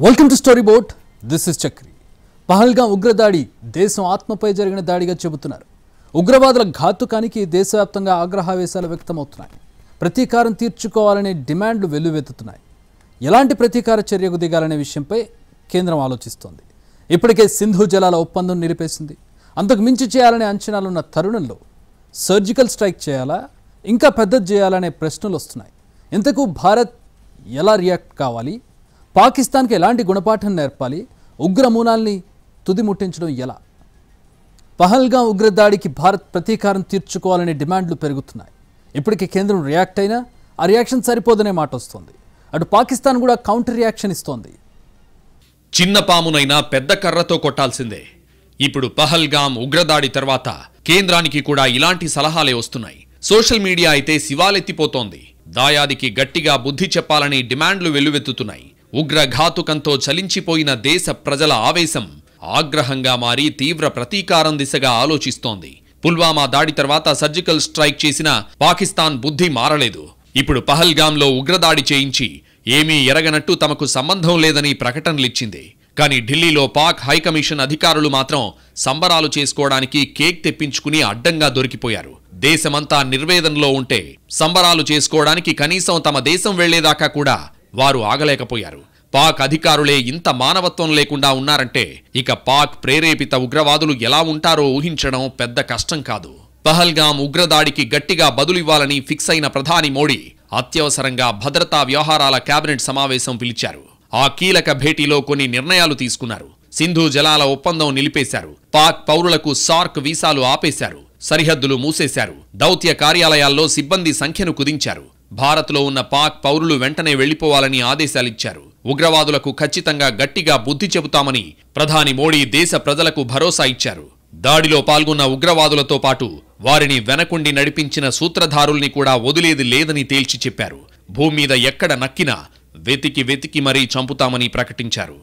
Welcome to story board. This is Chakri. Pahalgam ఉగ్రదాడి దేశం ఆత్మపై జరిగిన దాడిగా చెబుతున్నారు. ఉగ్రవాదుల ఘాతుకానికి దేశవ్యాప్తంగా ఆగ్రహావేశాలు వ్యక్తమవుతున్నాయి. ప్రతీకారం తీర్చుకోవాలనే డిమాండ్లు వెల్లువెత్తుతున్నాయి. ఎలాంటి ప్రతీకార చర్యకు దిగాలనే విషయంపై కేంద్రం ఆలోచిస్తోంది. ఇప్పటికే సింధు జలాల ఒప్పందం నిలిపేసింది. అంతకు మించి చేయాలనే అంచనాలున్న తరుణంలో సర్జికల్ స్ట్రైక్ చేయాలా, ఇంకా పెద్దది చేయాలనే ప్రశ్నలు వస్తున్నాయి. ఇంతకు భారత్ ఎలా రియాక్ట్ కావాలి, పాకిస్తాన్కి ఎలాంటి గుణపాఠం నేర్పాలి, ఉగ్రమూలాల్ని తుదిముట్టించడం ఎలా? పహల్గాం ఉగ్రదాడికి భారత్ ప్రతీకారం తీర్చుకోవాలనే డిమాండ్లు పెరుగుతున్నాయి. ఇప్పటికే కేంద్రం రియాక్ట్ అయినా ఆ రియాక్షన్ సరిపోదనే మాట వస్తోంది. అటు పాకిస్తాన్ కూడా కౌంటర్ రియాక్షన్ ఇస్తోంది. చిన్న పామునైనా పెద్ద కర్రతో కొట్టాల్సిందే. ఇప్పుడు పహల్గాం ఉగ్రదాడి తర్వాత కేంద్రానికి కూడా ఇలాంటి సలహాలే వస్తున్నాయి. సోషల్ మీడియా అయితే శివాలెత్తిపోతోంది. దాయాదికి గట్టిగా బుద్ధి చెప్పాలని డిమాండ్లు వెల్లువెత్తుతున్నాయి. ఉగ్రఘాతుకంతో చలించిపోయిన దేశ ప్రజల ఆవేశం ఆగ్రహంగా మారి తీవ్ర ప్రతీకారం దిశగా ఆలోచిస్తోంది. పుల్వామా దాడి తర్వాత సర్జికల్ స్ట్రైక్ చేసిన పాకిస్తాన్ బుద్ధి మారలేదు. ఇప్పుడు పహల్గాంలో ఉగ్రదాడి చేయించి ఏమీ ఎరగనట్టు తమకు సంబంధం లేదని ప్రకటనలిచ్చింది. కానీ ఢిల్లీలో పాక్ హైకమిషన్ అధికారులు మాత్రం సంబరాలు చేసుకోవడానికి కేక్ తెప్పించుకుని అడ్డంగా దొరికిపోయారు. దేశమంతా నిర్వేదనలో ఉంటే సంబరాలు చేసుకోవడానికి కనీసం తమ దేశం వెళ్లేదాకా కూడా వారు ఆగలేకపోయారు. పాక్ అధికారులే ఇంత మానవత్వం లేకుండా ఉన్నారంటే ఇక పాక్ ప్రేరేపిత ఉగ్రవాదులు ఎలా ఉంటారో ఊహించడం పెద్ద కష్టం కాదు. పహల్గాం ఉగ్రదాడికి గట్టిగా బదులివ్వాలని ఫిక్స్ అయిన ప్రధాని మోడీ అత్యవసరంగా భద్రతా వ్యవహారాల కేబినెట్ సమావేశం పిలిచారు. ఆ కీలక భేటీలో కొన్ని నిర్ణయాలు తీసుకున్నారు. సింధు జలాల ఒప్పందం నిలిపేశారు. పాక్ పౌరులకు సార్క్ వీసాలు ఆపేశారు. సరిహద్దులు మూసేశారు. దౌత్య కార్యాలయాల్లో సిబ్బంది సంఖ్యను కుదించారు. భారత్లో ఉన్న పాక్ పౌరులు వెంటనే వెళ్లిపోవాలని ఆదేశాలిచ్చారు. ఉగ్రవాదులకు ఖచ్చితంగా గట్టిగా బుద్ధి చెబుతామని ప్రధాని మోడీ దేశ ప్రజలకు భరోసా ఇచ్చారు. దాడిలో పాల్గొన్న ఉగ్రవాదులతో పాటు వారిని వెనకుండి నడిపించిన సూత్రధారుల్ని కూడా వదిలేది లేదని తేల్చి చెప్పారు. భూమి మీద ఎక్కడ నక్కినా వెతికి వెతికి మరీ చంపుతామని ప్రకటించారు.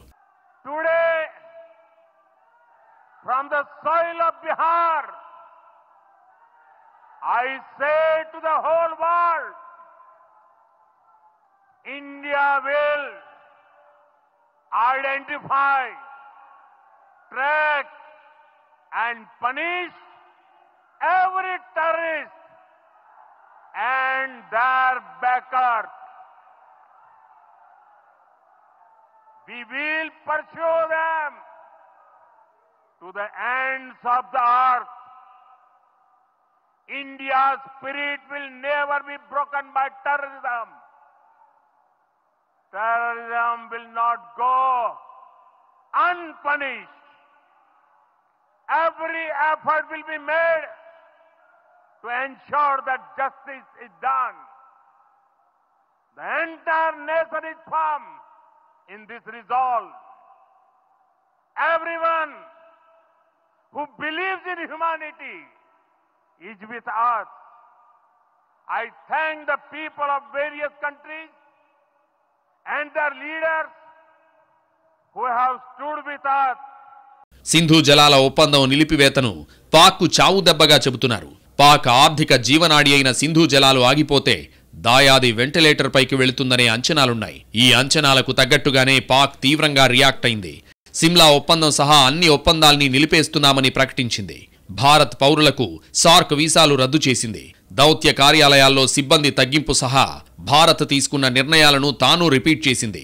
India will identify, track and punish every terrorist and their backers. We will pursue them to the ends of the earth. India's spirit will never be broken by terrorism. Terrorism will not go unpunished. Every effort will be made to ensure that justice is done. The entire nation is firm in this resolve. Everyone who believes in humanity is with us. I thank the people of various countries and their leaders who have stood with us. Sindhu జలాల ఒప్పందం నిలిపివేతను పాక్కు చావు దెబ్బగా చెబుతున్నారు. పాక్ ఆర్థిక జీవనాడి అయిన సింధు జలాలు ఆగిపోతే దాయాది ventilator పైకి వెళుతుందనే అంచనాలున్నాయి. ఈ అంచనాలకు తగ్గట్టుగానే పాక్ తీవ్రంగా రియాక్ట్ అయింది. సిమ్లా ఒప్పందం సహా అన్ని ఒప్పందాల్ని నిలిపేస్తున్నామని ప్రకటించింది. భారత్ పౌరులకు సార్క్ వీసాలు రద్దు చేసింది. దౌత్య కార్యాలయాల్లో సిబ్బంది తగ్గింపు సహా భారత్ తీసుకున్న నిర్ణయాలను తాను రిపీట్ చేసింది.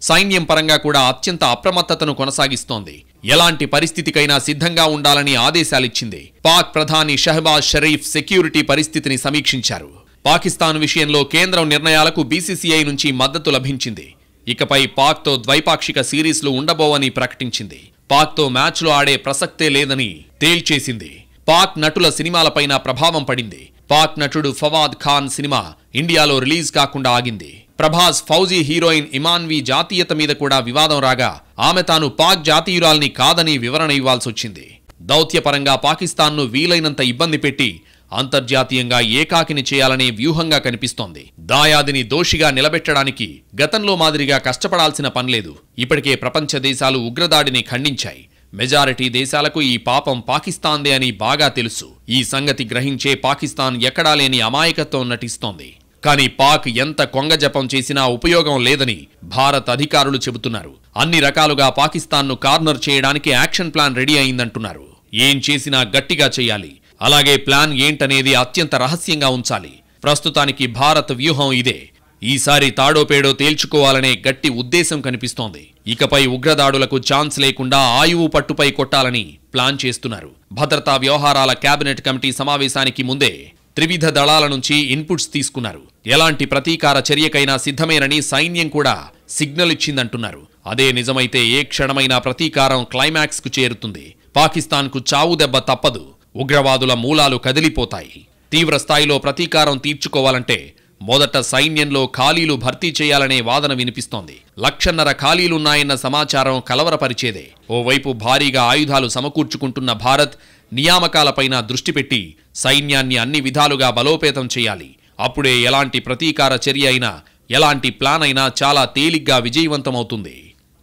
సైన్యం పరంగా కూడా అత్యంత అప్రమత్తతను కొనసాగిస్తోంది. ఎలాంటి పరిస్థితికైనా సిద్ధంగా ఉండాలని ఆదేశాలిచ్చింది. పాక్ ప్రధాని షహబాజ్ షరీఫ్ సెక్యూరిటీ పరిస్థితిని సమీక్షించారు. పాకిస్తాన్ విషయంలో కేంద్రం నిర్ణయాలకు బీసీసీఐ నుంచి మద్దతు లభించింది. ఇకపై పాక్తో ద్వైపాక్షిక సిరీస్లు ఉండబోవని ప్రకటించింది. పాక్తో మ్యాచ్లు ఆడే ప్రసక్తే లేదని తేల్చేసింది. పాక్ నటుల సినిమాలపైన ప్రభావం పడింది. పాక్ నటుడు ఫవాద్ ఖాన్ సినిమా ఇండియాలో రిలీజ్ కాకుండా ఆగింది. ప్రభాస్ ఫౌజీ హీరోయిన్ ఇమాన్వి జాతీయత మీద కూడా వివాదం రాగా ఆమె తాను పాక్ జాతీయురాల్ని కాదని వివరణ ఇవ్వాల్సొచ్చింది. దౌత్యపరంగా పాకిస్తాన్ను వీలైనంత ఇబ్బంది పెట్టి అంతర్జాతీయంగా ఏకాకిని చేయాలనే వ్యూహంగా కనిపిస్తోంది. దాయాదిని దోషిగా నిలబెట్టడానికి గతంలో మాదిరిగా కష్టపడాల్సిన పనిలేదు. ఇప్పటికే ప్రపంచ దేశాలు ఉగ్రదాడిని ఖండించాయి. మెజారిటీ దేశాలకు ఈ పాపం పాకిస్తాన్దే అని బాగా తెలుసు. ఈ సంగతి గ్రహించే పాకిస్తాన్ ఎక్కడా లేని అమాయకత్వం నటిస్తోంది. కానీ పాక్ ఎంత కొంగజపం చేసినా ఉపయోగం లేదని భారత్ అధికారులు చెబుతున్నారు. అన్ని రకాలుగా పాకిస్తాన్ను కార్నర్ చేయడానికి యాక్షన్ ప్లాన్ రెడీ అయిందంటున్నారు. ఏం చేసినా గట్టిగా చేయాలి, అలాగే ప్లాన్ ఏంటనేది అత్యంత రహస్యంగా ఉంచాలి. ప్రస్తుతానికి భారత్ వ్యూహం ఇదే. ఈసారి తాడోపేడో తేల్చుకోవాలనే గట్టి ఉద్దేశం కనిపిస్తోంది. ఇకపై ఉగ్రదాడులకు ఛాన్స్ లేకుండా ఆయువు పట్టుపై కొట్టాలని ప్లాన్ చేస్తున్నారు. భద్రతా వ్యవహారాల కేబినెట్ కమిటీ సమావేశానికి ముందే త్రివిధ దళాల నుంచి ఇన్పుట్స్ తీసుకున్నారు. ఎలాంటి ప్రతీకార చర్యకైనా సిద్ధమేనని సైన్యం కూడా సిగ్నల్ ఇచ్చిందంటున్నారు. అదే నిజమైతే ఏ క్షణమైనా ప్రతీకారం క్లైమాక్స్ కు చేరుతుంది. పాకిస్తాన్కు చావు దెబ్బ తప్పదు. ఉగ్రవాదుల మూలాలు కదిలిపోతాయి. తీవ్ర స్థాయిలో ప్రతీకారం తీర్చుకోవాలంటే మొదట సైన్యంలో ఖాళీలు భర్తీ చేయాలనే వాదన వినిపిస్తోంది. 1,50,000 ఖాళీలున్నాయన్న సమాచారం కలవరపరిచేదే. ఓవైపు భారీగా ఆయుధాలు సమకూర్చుకుంటున్న భారత్ నియామకాలపైన దృష్టి పెట్టి సైన్యాన్ని అన్ని విధాలుగా బలోపేతం చేయాలి. అప్పుడే ఎలాంటి ప్రతీకార చర్య అయినా, ఎలాంటి ప్లాన్ అయినా చాలా తేలిగ్గా విజయవంతమవుతుంది.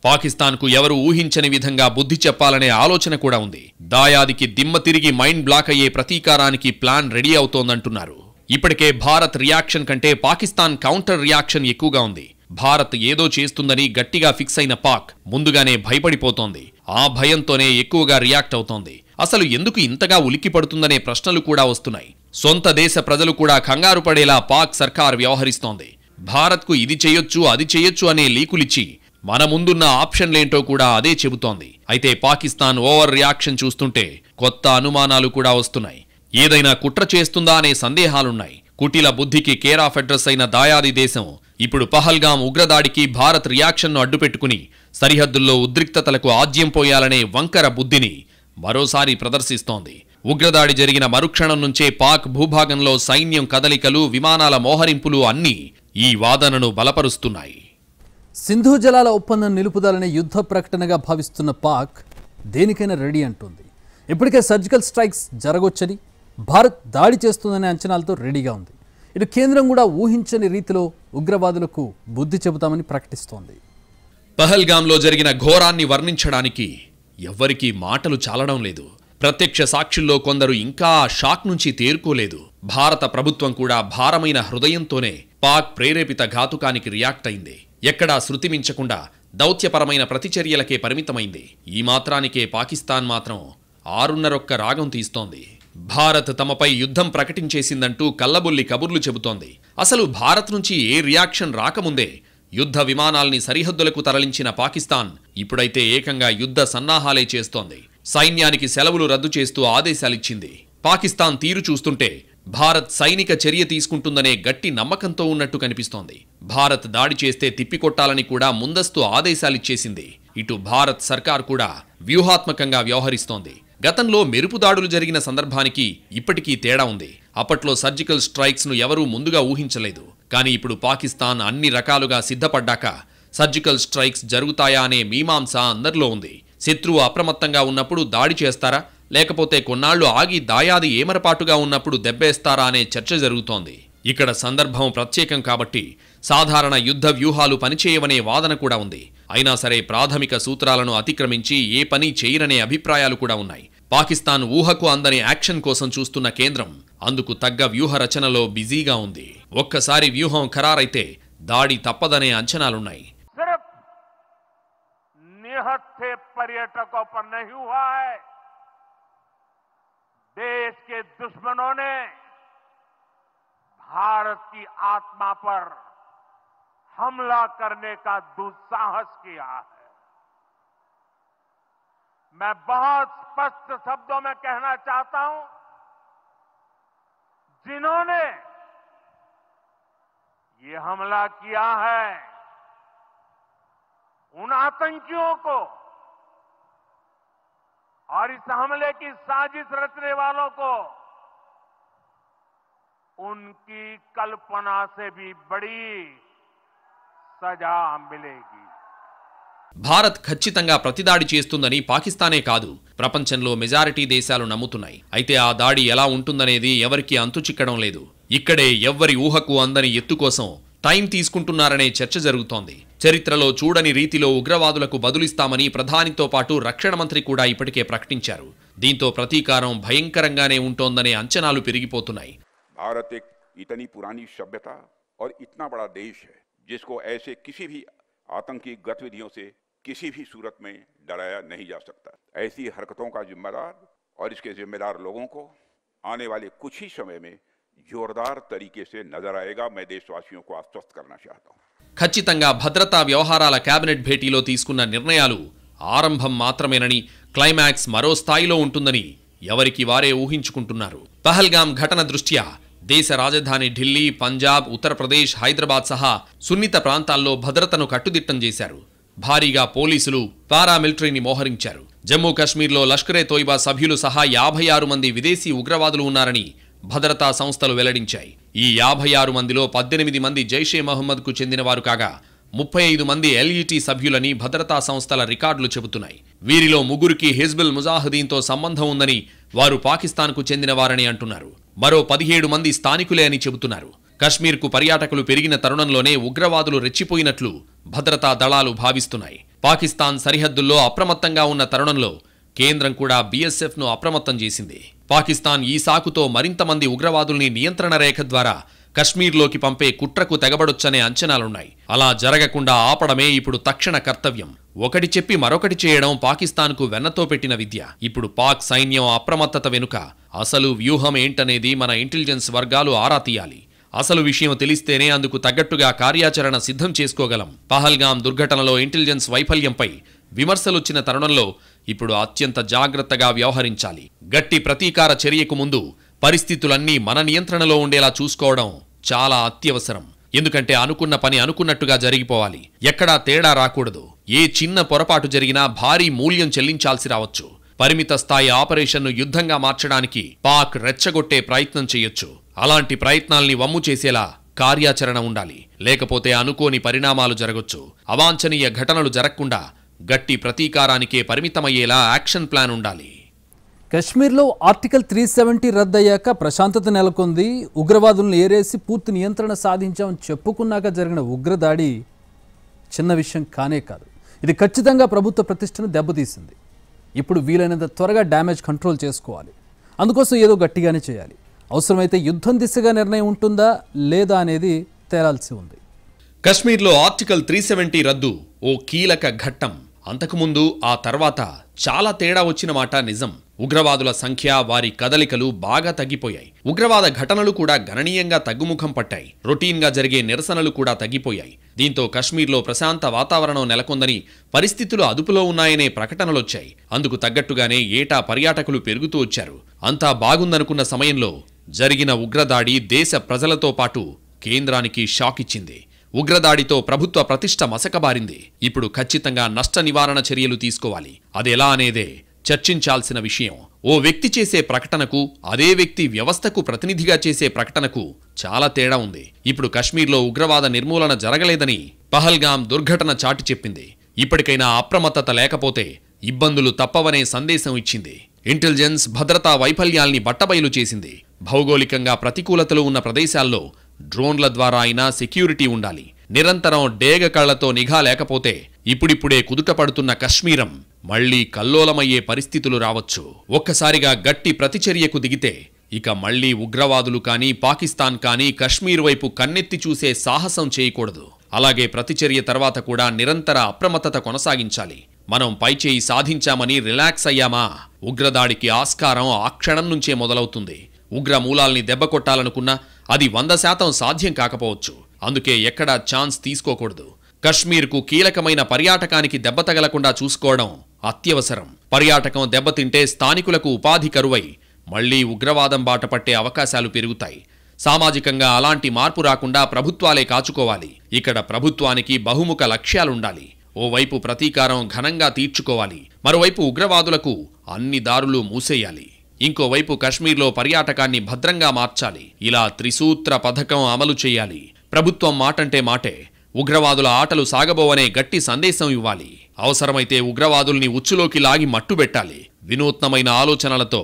పాకిస్తాన్కు ఎవరు ఊహించని విధంగా బుద్ధి చెప్పాలనే ఆలోచన కూడా ఉంది. దాయాదికి దిమ్మ తిరిగి మైండ్ బ్లాక్ అయ్యే ప్రతీకారానికి ప్లాన్ రెడీ అవుతోందంటున్నారు. ఇప్పటికే భారత్ రియాక్షన్ కంటే పాకిస్తాన్ కౌంటర్ రియాక్షన్ ఎక్కువగా ఉంది. భారత్ ఏదో చేస్తుందని గట్టిగా ఫిక్స్ అయిన పాక్ ముందుగానే భయపడిపోతోంది. ఆ భయంతోనే ఎక్కువగా రియాక్ట్ అవుతోంది. అసలు ఎందుకు ఇంతగా ఉలిక్కి పడుతుందనే ప్రశ్నలు కూడా వస్తున్నాయి. సొంత దేశ ప్రజలు కూడా కంగారు పడేలా పాక్ సర్కార్ వ్యవహరిస్తోంది. భారత్కు ఇది చేయొచ్చు, అది చేయొచ్చు అనే లీకులిచ్చి మన ముందున్న ఆప్షన్లేంటో కూడా అదే చెబుతోంది. అయితే పాకిస్తాన్ ఓవర్ రియాక్షన్ చూస్తుంటే కొత్త అనుమానాలు కూడా వస్తున్నాయి. ఏదైనా కుట్ర చేస్తుందా అనే సందేహాలున్నాయి. కుటిల బుద్ధికి కేర్ ఆఫ్ అడ్రస్ అయిన దాయాది దేశం ఇప్పుడు పహల్గాం ఉగ్రదాడికి భారత్ రియాక్షన్ను అడ్డుపెట్టుకుని సరిహద్దుల్లో ఉద్రిక్తతలకు ఆజ్యం పోయాలనే వంకర బుద్ధిని మరోసారి ప్రదర్శిస్తోంది. ఉగ్రదాడి జరిగిన మరుక్షణం నుంచే పాక్ భూభాగంలో సైన్యం కదలికలు, విమానాల మోహరింపులు అన్నీ ఈ వాదనను బలపరుస్తున్నాయి. సింధు జలాల ఒప్పందం నిలుపుదలనే యుద్ధ ప్రకటనగా భావిస్తున్న పాక్ దేనికైనా రెడీ అంటుంది. ఇప్పటికే సర్జికల్ స్ట్రైక్స్ జరగొచ్చని, భారత్ దాడి చేస్తుందనే అంచనాలతో రెడీగా ఉంది. ఇటు కేంద్రం కూడా ఊహించని రీతిలో ఉగ్రవాదులకు బుద్ధి చెబుతామని ప్రకటిస్తోంది. పహల్గాంలో జరిగిన ఘోరాన్ని వర్ణించడానికి ఎవ్వరికీ మాటలు చాలడం లేదు. ప్రత్యక్ష సాక్షుల్లో కొందరు ఇంకా షాక్ నుంచి తేరుకోలేదు. భారత ప్రభుత్వం కూడా భారమైన హృదయంతోనే పాక్ ప్రేరేపిత ఘాతుకానికి రియాక్ట్ అయింది. ఎక్కడా శృతి మించకుండా దౌత్యపరమైన ప్రతిచర్యలకే పరిమితమైంది. ఈ మాత్రానికే పాకిస్తాన్ మాత్రం 6.5 రాగం తీస్తోంది. భారత్ తమపై యుద్ధం ప్రకటించేసిందంటూ కల్లబొల్లి కబుర్లు చెబుతోంది. అసలు భారత్ నుంచి ఏ రియాక్షన్ రాకముందే యుద్ధ విమానాల్ని సరిహద్దులకు తరలించిన పాకిస్తాన్ ఇప్పుడైతే ఏకంగా యుద్ధ సన్నాహాలే చేస్తోంది. సైన్యానికి సెలవులు రద్దు చేస్తూ ఆదేశాలిచ్చింది. పాకిస్తాన్ తీరు చూస్తుంటే భారత్ సైనిక చర్య తీసుకుంటుందనే గట్టి నమ్మకంతో ఉన్నట్టు కనిపిస్తోంది. భారత్ దాడి చేస్తే తిప్పికొట్టాలని కూడా ముందస్తు ఆదేశాలిచ్చేసింది. ఇటు భారత్ సర్కార్ కూడా వ్యూహాత్మకంగా వ్యవహరిస్తోంది. గతంలో మెరుపు దాడులు జరిగిన సందర్భానికి ఇప్పటికీ తేడా ఉంది. అప్పట్లో సర్జికల్ స్ట్రైక్స్ ను ఎవరూ ముందుగా ఊహించలేదు. కానీ ఇప్పుడు పాకిస్తాన్ అన్ని రకాలుగా సిద్ధపడ్డాక సర్జికల్ స్ట్రైక్స్ జరుగుతాయా అనే మీమాంస అందరిలో ఉంది. శత్రువు అప్రమత్తంగా ఉన్నప్పుడు దాడి చేస్తారా, లేకపోతే కొన్నాళ్లు ఆగి దాయాది ఏమరపాటుగా ఉన్నప్పుడు దెబ్బేస్తారా అనే చర్చ జరుగుతోంది. ఇక్కడ సందర్భం ప్రత్యేకం కాబట్టి సాధారణ యుద్ధ వ్యూహాలు పనిచేయవనే వాదన కూడా ఉంది. అయినా సరే ప్రాథమిక సూత్రాలను అతిక్రమించి ఏ పని చేయరనే అభిప్రాయాలు కూడా ఉన్నాయి. పాకిస్తాన్ ఊహకు అందని యాక్షన్ కోసం చూస్తున్న కేంద్రం అందుకు తగ్గ వ్యూహ రచనలో బిజీగా ఉంది. ఒక్కసారి వ్యూహం ఖరారైతే దాడి తప్పదనే అంచనాలున్నాయి. पर्यटकों पर नहीं हुआ है, देश के दुश्मनों ने भारत की आत्मा पर हमला करने का दुस्साहस किया है. मैं बहुत स्पष्ट शब्दों में कहना चाहता हूं, जिन्होंने ये हमला किया है उन आतंकियों को और इस हमले की साजिश रचने वालों को उनकी कल्पना से भी बड़ी सजा मिलेगी. భారత్ ఖచ్చితంగా ప్రతిదాడి చేస్తుందని పాకిస్తానే కాదు, ప్రపంచంలో మెజారిటీ దేశాలు నమ్ముతున్నాయి. అయితే ఆ దాడి ఎలా ఉంటుందనేది ఎవరికీ అంతుచిక్కడం లేదు. ఇక్కడే ఎవ్వరి ఊహకు అందని ఎత్తు కోసం టైం తీసుకుంటున్నారనే చర్చ జరుగుతోంది. చరిత్రలో చూడని రీతిలో ఉగ్రవాదులకు బదులిస్తామని ప్రధానితో పాటు రక్షణ మంత్రి కూడా ఇప్పటికే ప్రకటించారు. దీంతో ప్రతీకారం భయంకరంగానే ఉంటోందనే అంచనాలు పెరిగిపోతున్నాయి. भारत एक इतनी पुरानी सभ्यता और इतना बड़ा देश है जिसको ऐसे किसी भी आतंकी गतिविधियों से किसी भी सूरत में डराया नहीं जा सकता। ऐसी हरकतों का जिम्मेदार और इसके जिम्मेदार लोगों को आने वाले कुछ ही समय में जोरदार तरीके से नजर आएगा। मैं देशवासियों को आश्वस्त करना चाहता हूं। ఖచ్చితంగా భద్రతా వ్యవహారాల కేబినెట్ భేటీలో తీసుకున్న నిర్ణయాలు ఆరంభం మాత్రమేనని, క్లైమాక్స్ మరో స్థాయిలో ఉంటుందని ఎవరికి వారే ఊహించుకుంటున్నారు. పహల్గాం ఘటన దృష్ట్యా దేశ రాజధాని ఢిల్లీ, పంజాబ్, ఉత్తరప్రదేశ్, హైదరాబాద్ సహా సున్నిత ప్రాంతాల్లో భద్రతను కట్టుదిట్టం చేశారు. భారీగా పోలీసులు, పారామిలిటరీని మోహరించారు. జమ్మూ కాశ్మీర్లో లష్కరే తోయిబా సభ్యులు సహా 56 మంది విదేశీ ఉగ్రవాదులు ఉన్నారని భద్రతా సంస్థలు వెల్లడించాయి. ఈ 56 మందిలో 18 మంది జైషే మహమ్మద్కు చెందినవారు కాగా 35 మంది ఎల్ఈటీ సభ్యులని భద్రతా సంస్థల రికార్డులు చెబుతున్నాయి. వీరిలో 3కి హిజ్బుల్ ముజాహిదీన్తో సంబంధం ఉందని, వారు పాకిస్తాన్కు చెందినవారని అంటున్నారు. మరో 17 మంది స్థానికులే అని చెబుతున్నారు. కశ్మీర్కు పర్యాటకులు పెరిగిన తరుణంలోనే ఉగ్రవాదులు రెచ్చిపోయినట్లు భద్రతా దళాలు భావిస్తున్నాయి. పాకిస్తాన్ సరిహద్దుల్లో అప్రమత్తంగా ఉన్న తరుణంలో కేంద్రం కూడా బీఎస్ఎఫ్ను అప్రమత్తం చేసింది. పాకిస్తాన్ ఈ సాకుతో మరింత మంది ఉగ్రవాదుల్ని నియంత్రణ రేఖ ద్వారా కశ్మీర్లోకి పంపే కుట్రకు తెగబడొచ్చనే అంచనాలున్నాయి. అలా జరగకుండా ఆపడమే ఇప్పుడు తక్షణ కర్తవ్యం. ఒకటి చెప్పి మరొకటి చేయడం పాకిస్తాన్కు వెన్నతో పెట్టిన విద్య. ఇప్పుడు పాక్ సైన్యం అప్రమత్తత వెనుక అసలు వ్యూహం ఏంటనేది మన ఇంటెలిజెన్స్ వర్గాలు ఆరా తీయాలి. అసలు విషయం తెలిస్తేనే అందుకు తగ్గట్టుగా కార్యాచరణ సిద్ధం చేసుకోగలం. పహల్గాం దుర్ఘటనలో ఇంటెలిజెన్స్ వైఫల్యంపై విమర్శలొచ్చిన తరుణంలో ఇప్పుడు అత్యంత జాగ్రత్తగా వ్యవహరించాలి. గట్టి ప్రతీకార చర్యకు ముందు పరిస్థితులన్నీ మన నియంత్రణలో ఉండేలా చూసుకోవడం చాలా అత్యవసరం. ఎందుకంటే అనుకున్న పని అనుకున్నట్టుగా జరిగిపోవాలి. ఎక్కడా తేడా రాకూడదు. ఏ చిన్న పొరపాటు జరిగినా భారీ మూల్యం చెల్లించాల్సి రావచ్చు. పరిమిత స్థాయి ఆపరేషన్ను యుద్ధంగా మార్చడానికి పాక్ రెచ్చగొట్టే ప్రయత్నం చేయొచ్చు. అలాంటి ప్రయత్నాల్ని వమ్ము చేసేలా కార్యాచరణ ఉండాలి. లేకపోతే అనుకోని పరిణామాలు జరగొచ్చు. అవాంఛనీయ ఘటనలు జరగకుండా గట్టి ప్రతీకారానికే పరిమితమయ్యేలా యాక్షన్ ప్లాన్ ఉండాలి. కశ్మీర్లో ఆర్టికల్ 370 రద్దయ్యాక ప్రశాంతత నెలకొంది. ఉగ్రవాదులను ఏరేసి పూర్తి నియంత్రణ సాధించామని చెప్పుకున్నాక జరిగిన ఉగ్రదాడి చిన్న విషయం కానే కాదు. ఇది ఖచ్చితంగా ప్రభుత్వ ప్రతిష్టను దెబ్బతీసింది. ఇప్పుడు వీలైనంత త్వరగా డ్యామేజ్ కంట్రోల్ చేసుకోవాలి. అందుకోసం ఏదో గట్టిగానే చేయాలి. అవసరమైతే యుద్ధం దిశగా నిర్ణయం ఉంటుందా లేదా అనేది తేలాల్సి ఉంది. కశ్మీర్లో ఆర్టికల్ 370 రద్దు ఓ కీలక ఘట్టం. అంతకుముందు ఆ తర్వాత చాలా తేడా వచ్చిన మాట నిజం. ఉగ్రవాదుల సంఖ్య, వారి కదలికలు బాగా తగ్గిపోయాయి. ఉగ్రవాద ఘటనలు కూడా గణనీయంగా తగ్గుముఖం పట్టాయి. రొటీన్గా జరిగే నిరసనలు కూడా తగ్గిపోయాయి. దీంతో కశ్మీర్లో ప్రశాంత వాతావరణం నెలకొందని, పరిస్థితులు అదుపులో ఉన్నాయనే ప్రకటనలొచ్చాయి. అందుకు తగ్గట్టుగానే ఏటా పర్యాటకులు పెరుగుతూ వచ్చారు. అంతా బాగుందనుకున్న సమయంలో జరిగిన ఉగ్రదాడి దేశ ప్రజలతో పాటు కేంద్రానికి షాక్ ఇచ్చింది. ఉగ్రదాడితో ప్రభుత్వ ప్రతిష్ట మసకబారింది. ఇప్పుడు ఖచ్చితంగా నష్ట నివారణ చర్యలు తీసుకోవాలి. అదెలా అనేదే చర్చించాల్సిన విషయం. ఓ వ్యక్తి చేసే ప్రకటనకు, అదే వ్యక్తి వ్యవస్థకు ప్రతినిధిగా చేసే ప్రకటనకు చాలా తేడా ఉంది. ఇప్పుడు కశ్మీర్లో ఉగ్రవాద నిర్మూలన జరగలేదని పహల్గాం దుర్ఘటన చాటి చెప్పింది. ఇప్పటికైనా అప్రమత్తత లేకపోతే ఇబ్బందులు తప్పవనే సందేశం ఇచ్చింది. ఇంటెలిజెన్స్, భద్రతా వైఫల్యాల్ని బట్టబయలు చేసింది. భౌగోళికంగా ప్రతికూలతలు ఉన్న ప్రదేశాల్లో డ్రోన్ల ద్వారా అయినా సెక్యూరిటీ ఉండాలి. నిరంతరం డేగ కళ్లతో నిఘా లేకపోతే ఇప్పుడిప్పుడే కుదుటపడుతున్న కశ్మీరం మళ్లీ కల్లోలమయ్యే పరిస్థితులు రావచ్చు. ఒక్కసారిగా గట్టి ప్రతిచర్యకు దిగితే ఇక మళ్లీ ఉగ్రవాదులు కానీ, పాకిస్తాన్ కానీ కశ్మీర్ వైపు కన్నెత్తి చూసే సాహసం చేయకూడదు. అలాగే ప్రతిచర్య తర్వాత కూడా నిరంతర అప్రమత్తత కొనసాగించాలి. మనం పైచేయి సాధించామని రిలాక్స్ అయ్యామా, ఉగ్రదాడికి ఆస్కారం ఆ క్షణం నుంచే మొదలవుతుంది. ఉగ్ర మూలాల్ని దెబ్బకొట్టాలనుకున్నా అది 100% సాధ్యం కాకపోవచ్చు. అందుకే ఎక్కడా ఛాన్స్ తీసుకోకూడదు. కశ్మీర్కు కీలకమైన పర్యాటకానికి దెబ్బ తగలకుండా చూసుకోవడం అత్యవసరం. పర్యాటకం దెబ్బతింటే స్థానికులకు ఉపాధి కరువై మళ్లీ ఉగ్రవాదం బాట పట్టే అవకాశాలు పెరుగుతాయి. సామాజికంగా అలాంటి మార్పు రాకుండా ప్రభుత్వాలే కాచుకోవాలి. ఇక్కడ ప్రభుత్వానికి బహుముఖ లక్ష్యాలుండాలి. ఓవైపు ప్రతీకారం ఘనంగా తీర్చుకోవాలి, మరోవైపు ఉగ్రవాదులకు అన్ని దారులు మూసేయాలి. ఇంకోవైపు కశ్మీర్లో పర్యాటకాన్ని భద్రంగా మార్చాలి. ఇలా త్రిసూత్ర పథకం అమలు చేయాలి. ప్రభుత్వం మాటంటే మాటే, ఉగ్రవాదుల ఆటలు సాగబోవనే గట్టి సందేశం ఇవ్వాలి. అవసరమైతే ఉగ్రవాదుల్ని ఉచ్చులోకి లాగి మట్టుబెట్టాలి. వినూత్నమైన ఆలోచనలతో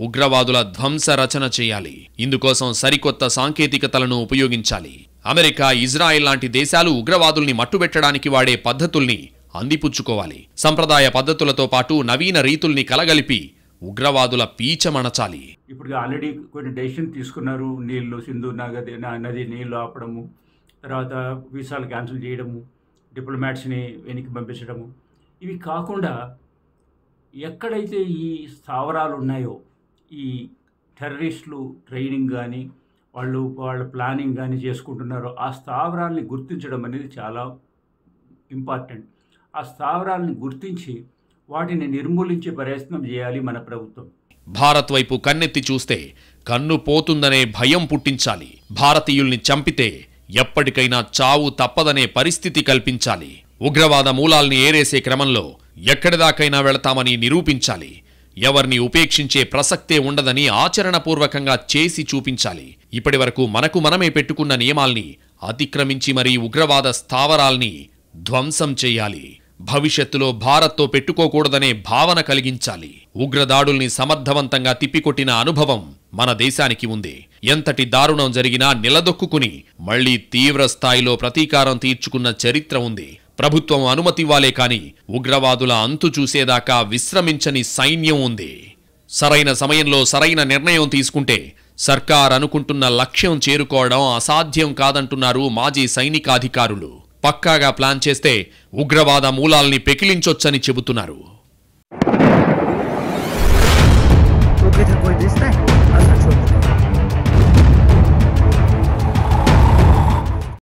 ఉగ్రవాదుల ధ్వంస రచన చేయాలి. ఇందుకోసం సరికొత్త సాంకేతికతలను ఉపయోగించాలి. అమెరికా, ఇజ్రాయెల్ లాంటి దేశాలు ఉగ్రవాదుల్ని మట్టుబెట్టడానికి వాడే పద్ధతుల్ని అందిపుచ్చుకోవాలి. సంప్రదాయ పద్ధతులతో పాటు నవీన రీతుల్ని కలగలిపి ఉగ్రవాదుల పీచమణచాలి. ఇప్పుడు ఆల్రెడీ కొన్ని డెసిషన్ తీసుకున్నారు. నీళ్లు, సింధు నది నీళ్లు ఆపడము, తర్వాత వీసాలు క్యాన్సిల్ చేయడము, డిప్లొమాట్స్ని వెనక్కి పంపించడము. ఇవి కాకుండా ఎక్కడైతే ఈ స్థావరాలు ఉన్నాయో ఈ టెర్రరిస్టులు ట్రైనింగ్ కానీ వాళ్ళ ప్లానింగ్ కానీ చేసుకుంటున్నారో ఆ స్థావరాల్ని గుర్తించడం అనేది చాలా ఇంపార్టెంట్. ఆ స్థావరాల్ని గుర్తించి వాటిని నిర్మూలించే ప్రయత్నం చేయాలి మన ప్రభుత్వం. భారత్ వైపు కన్నెత్తి చూస్తే కన్ను పోతుందనే భయం పుట్టించాలి. భారతీయుల్ని చంపితే ఎప్పటికైనా చావు తప్పదనే పరిస్థితి కల్పించాలి. ఉగ్రవాద మూలాల్ని ఏరేసే క్రమంలో ఎక్కడిదాకైనా వెళతామని నిరూపించాలి. ఎవర్ని ఉపేక్షించే ప్రసక్తే ఉండదని ఆచరణపూర్వకంగా చేసి చూపించాలి. ఇప్పటి వరకు మనకు మనమే పెట్టుకున్న నియమాల్ని అతిక్రమించి మరీ ఉగ్రవాద స్థావరాల్ని ధ్వంసం చేయాలి. భవిష్యత్తులో భారత్తో పెట్టుకోకూడదనే భావన కలిగించాలి. ఉగ్రదాడుల్ని సమర్థవంతంగా తిప్పికొట్టిన అనుభవం మన దేశానికి ఉంది. ఎంతటి దారుణం జరిగినా నిలదొక్కుని మళ్లీ తీవ్ర స్థాయిలో ప్రతీకారం తీర్చుకున్న చరిత్ర ఉంది. ప్రభుత్వం అనుమతివ్వాలే కాని ఉగ్రవాదుల అంతు చూసేదాకా విశ్రమించని సైన్యం ఉంది. సరైన సమయంలో సరైన నిర్ణయం తీసుకుంటే సర్కార్ అనుకుంటున్న లక్ష్యం చేరుకోవడం అసాధ్యం కాదంటున్నారు మాజీ సైనికాధికారులు. పక్కాగా ప్లాన్ చేస్తే ఉగ్రవాద మూలాల్ని పెకిలించొచ్చని చెబుతున్నారు.